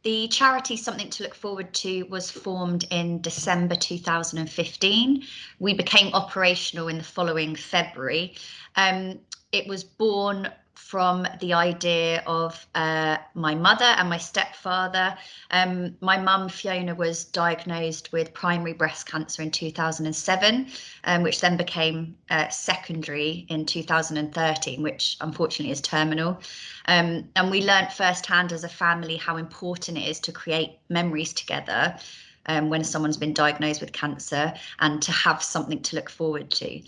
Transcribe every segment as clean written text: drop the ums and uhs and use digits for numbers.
The charity Something to Look Forward To was formed in December 2015. We became operational in the following February. It was born from the idea of my mother and my stepfather. My mum, Fiona, was diagnosed with primary breast cancer in 2007, which then became secondary in 2013, which unfortunately is terminal. And we learnt firsthand as a family how important it is to create memories together when someone's been diagnosed with cancer, and to have something to look forward to.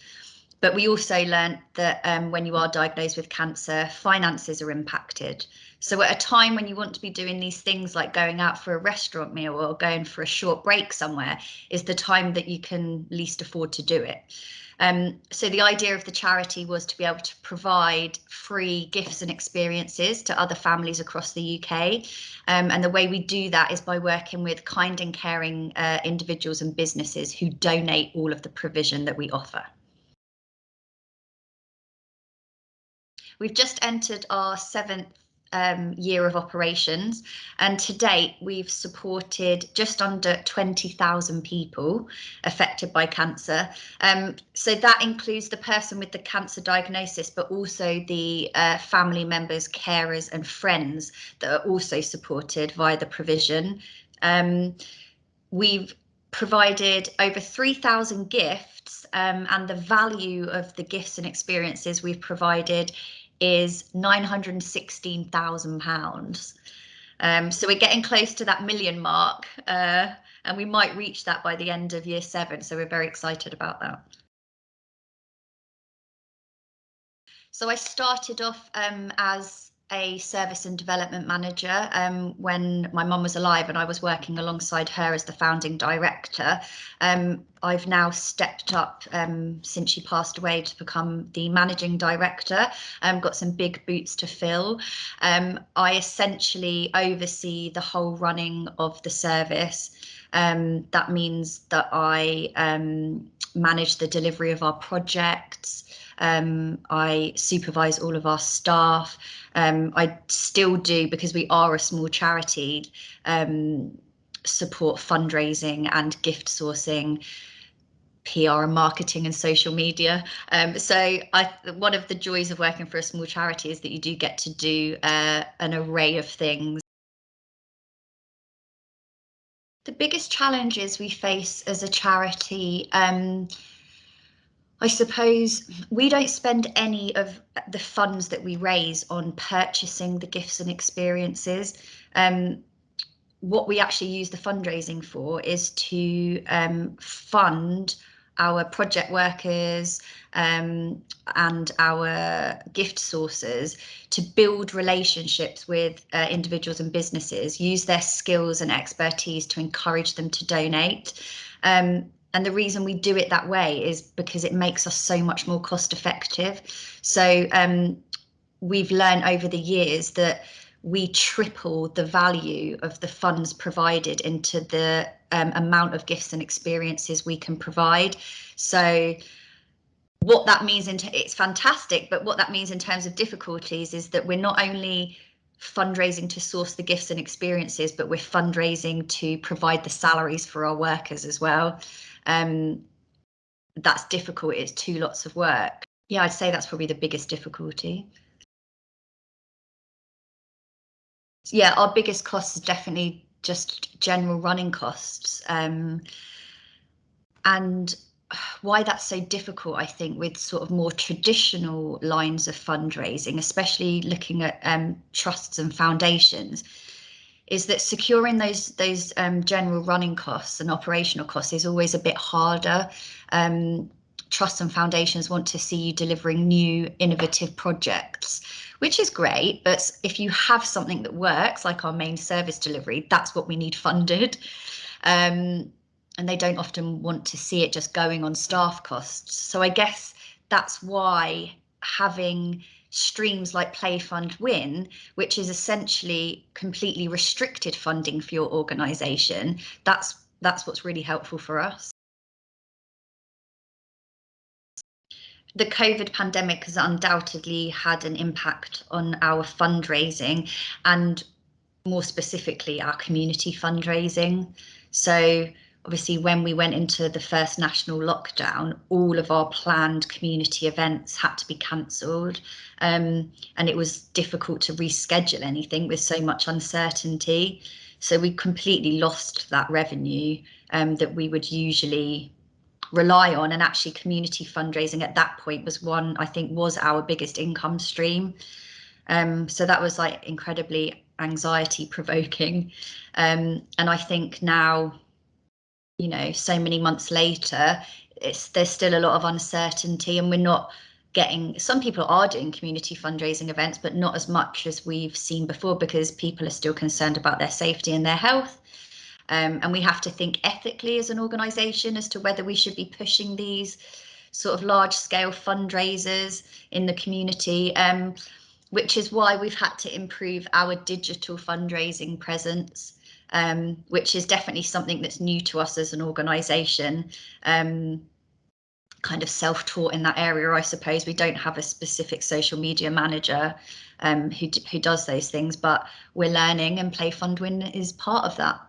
But we also learnt that when you are diagnosed with cancer, finances are impacted. So at a time when you want to be doing these things like going out for a restaurant meal or going for a short break somewhere is the time that you can least afford to do it. So the idea of the charity was to be able to provide free gifts and experiences to other families across the UK. And the way we do that is by working with kind and caring individuals and businesses who donate all of the provision that we offer. We've just entered our 7th year of operations, and to date we've supported just under 20,000 people affected by cancer. So that includes the person with the cancer diagnosis, but also the family members, carers and friends that are also supported via the provision. We've provided over 3,000 gifts, and the value of the gifts and experiences we've provided is £916,000. So we're getting close to that £1 million mark, and we might reach that by the end of year 7. So we're very excited about that. So I started off as a service and development manager when my mum was alive, and I was working alongside her as the founding director. I've now stepped up since she passed away to become the managing director. Got some big boots to fill. I essentially oversee the whole running of the service. That means that I manage the delivery of our projects. I supervise all of our staff. I still do, because we are a small charity, support fundraising and gift sourcing, PR and marketing and social media. So one of the joys of working for a small charity is that you do get to do an array of things. The biggest challenges we face as a charity, I suppose we don't spend any of the funds that we raise on purchasing the gifts and experiences. What we actually use the fundraising for is to fund our project workers and our gift sources to build relationships with individuals and businesses, use their skills and expertise to encourage them to donate. And the reason we do it that way is because it makes us so much more cost effective. So we've learned over the years that we triple the value of the funds provided into the amount of gifts and experiences we can provide. So what that means, it's fantastic, but what that means in terms of difficulties is that we're not only fundraising to source the gifts and experiences, but we're fundraising to provide the salaries for our workers as well. That's difficult. It's 2 lots of work. Yeah, I'd say that's probably the biggest difficulty. Yeah, our biggest cost is definitely just general running costs. And why that's so difficult, I think, with sort of more traditional lines of fundraising, especially looking at trusts and foundations, is that securing those general running costs and operational costs is always a bit harder. Trusts and foundations want to see you delivering new, innovative projects, which is great. But if you have something that works, like our main service delivery, that's what we need funded. And they don't often want to see it just going on staff costs. So I guess that's why having streams like Play Fund Win, which is essentially completely restricted funding for your organisation, that's what's really helpful for us. The COVID pandemic has undoubtedly had an impact on our fundraising, and more specifically our community fundraising. So obviously when we went into the first national lockdown, all of our planned community events had to be cancelled, and it was difficult to reschedule anything with so much uncertainty. So we completely lost that revenue that we would usually rely on, and actually community fundraising at that point was was our biggest income stream. So that was like incredibly anxiety provoking. And I think now, you know, so many months later, there's still a lot of uncertainty, and we're not getting, some people are doing community fundraising events, but not as much as we've seen before, because people are still concerned about their safety and their health. And we have to think ethically as an organisation as to whether we should be pushing these sort of large scale fundraisers in the community, which is why we've had to improve our digital fundraising presence, which is definitely something that's new to us as an organisation. Kind of self-taught in that area, I suppose. We don't have a specific social media manager who does those things, but we're learning, and Play Fund Win is part of that.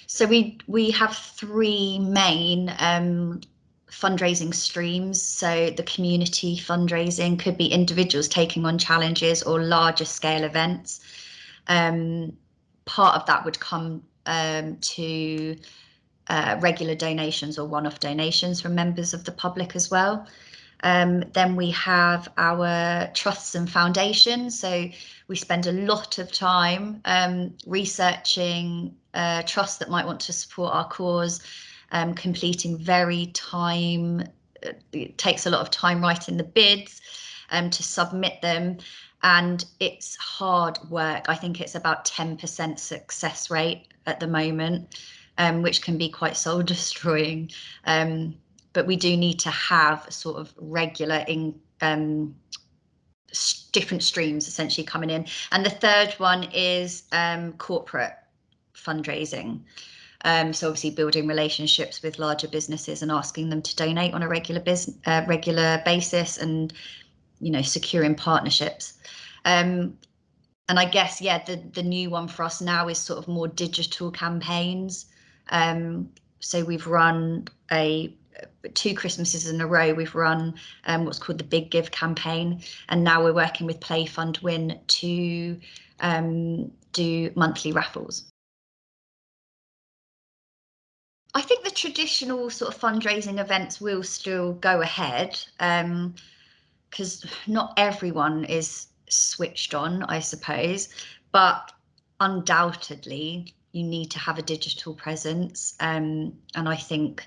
So we have three main fundraising streams. So the community fundraising could be individuals taking on challenges or larger scale events. Part of that would come to regular donations or one-off donations from members of the public as well. Then we have our trusts and foundations. So we spend a lot of time researching trusts that might want to support our cause, completing it takes a lot of time writing the bids to submit them. And it's hard work. I think it's about 10% success rate at the moment, which can be quite soul destroying. But we do need to have sort of regular different streams essentially coming in. And the third one is corporate fundraising. So obviously building relationships with larger businesses and asking them to donate on a regular basis, and, you know, securing partnerships. And I guess, yeah, the new one for us now is sort of more digital campaigns. So we've run 2 Christmases in a row, we've run what's called the Big Give campaign, and now we're working with Play Fund Win to do monthly raffles. I think the traditional sort of fundraising events will still go ahead, because not everyone is switched on, I suppose, but undoubtedly you need to have a digital presence, and I think,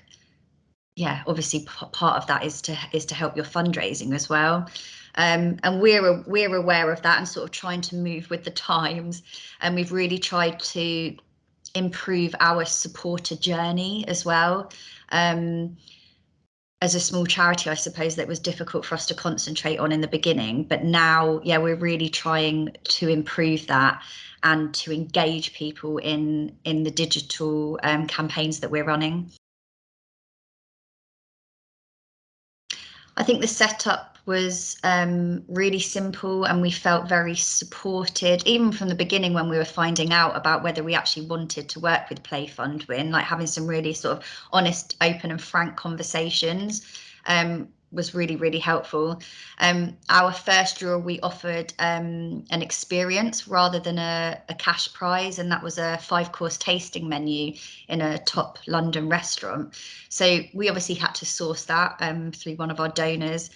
yeah, obviously part of that is to help your fundraising as well, and we're aware of that and sort of trying to move with the times, and we've really tried to improve our supporter journey as well. As a small charity, I suppose that was difficult for us to concentrate on in the beginning, but now, yeah, we're really trying to improve that and to engage people in the digital campaigns that we're running. I think the setup was really simple, and we felt very supported, even from the beginning when we were finding out about whether we actually wanted to work with Play Fund Win, like having some really sort of honest, open and frank conversations was really, really helpful. Our first draw, we offered an experience rather than a cash prize, and that was a 5-course tasting menu in a top London restaurant. So we obviously had to source that through one of our donors.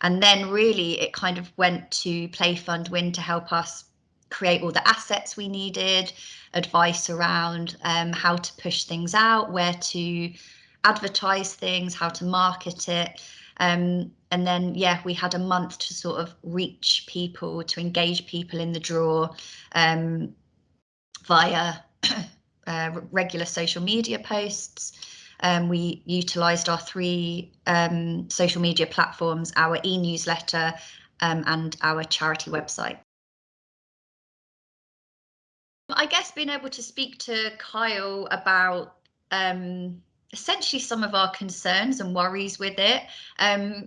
And then really it kind of went to Play Fund Win to help us create all the assets we needed, advice around how to push things out, where to advertise things, how to market it. And then, yeah, we had a month to sort of reach people, to engage people in the draw via regular social media posts. We utilised our 3 social media platforms, our e-newsletter and our charity website. I guess being able to speak to Kyle about essentially some of our concerns and worries with it,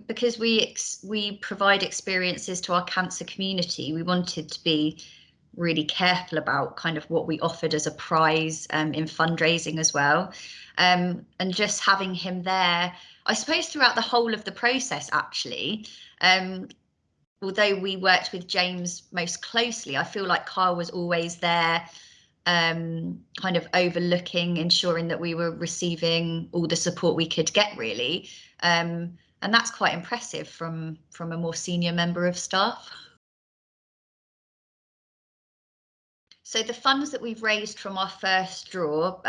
because we provide experiences to our cancer community. We wanted to be really careful about kind of what we offered as a prize in fundraising as well, and just having him there, I suppose, throughout the whole of the process, actually. Although we worked with James most closely, I feel like Kyle was always there, kind of overlooking, ensuring that we were receiving all the support we could get, really. And that's quite impressive from a more senior member of staff. So the funds that we've raised from our first draw,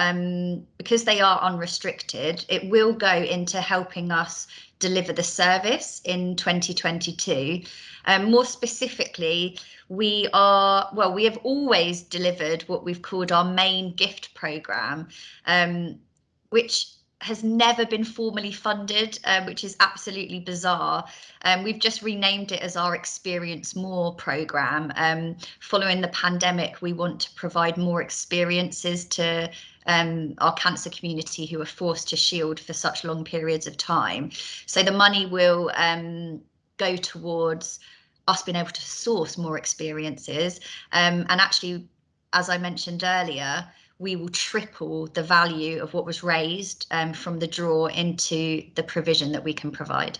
because they are unrestricted, it will go into helping us deliver the service in 2022. More specifically, we have always delivered what we've called our main gift programme, which has never been formally funded, which is absolutely bizarre. We've just renamed it as our Experience More programme. Following the pandemic, we want to provide more experiences to our cancer community who are forced to shield for such long periods of time. So the money will go towards us being able to source more experiences, and actually, as I mentioned earlier, we will triple the value of what was raised from the draw into the provision that we can provide.